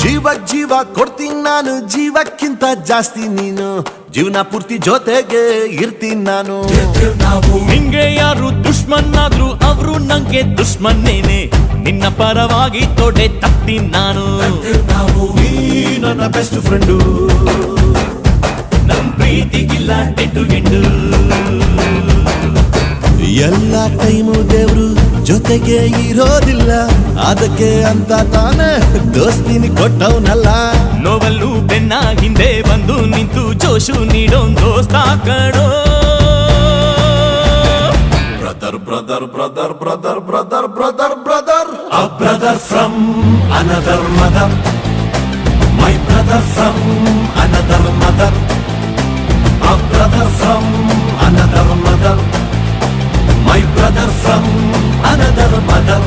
ಜೀವ ಕೊಡ್ತೀನಿ ನಾನು, ಜೀವಕ್ಕಿಂತ ಜಾಸ್ತಿ ನೀನು, ಜೀವನ ಪೂರ್ತಿ ಜೊತೆಗೆ ಇರ್ತೀನಿ ನಾನು. ನಿಂಗೆ ಯಾರು ದುಶ್ಮನ್ನಾದ್ರು ಅವರು ನಂಗೆ ದುಶ್ಮನ್ನೇನೆ, ನಿನ್ನ ಪರವಾಗಿ ತೊಡೆ ತಪ್ತೀನಿ ನಾನು. ನೀ ನನ್ನ ಬೆಸ್ಟ್ ಫ್ರೆಂಡು, ನಮ್ ಪ್ರೀತಿಗಿಲ್ಲ ಟೆಂಟು ಗೆಂಡು. ಎಲ್ಲ ಟೈಮು ದೇವ್ರು ಜೊತೆಗೆ ಇರೋದಿಲ್ಲ, ಅದಕ್ಕೆ ಅಂತ ತಾನೇ ದೋಸ್ತಿನಿ ಕೊಟ್ಟವನಲ್ಲ. ನೋವಲ್ಲೂ ಬೆನ್ನ ಹಿಂದೆ ಬಂದು ನಿಂತು ಜೋಶು ನೀಡೋನ್ ದೋಸ್ತ ಕಣೋ. Brother brother brother brother brother brother brother, a brother from another mother, my brother from another mother, a brother from another mother, my brother from another mother.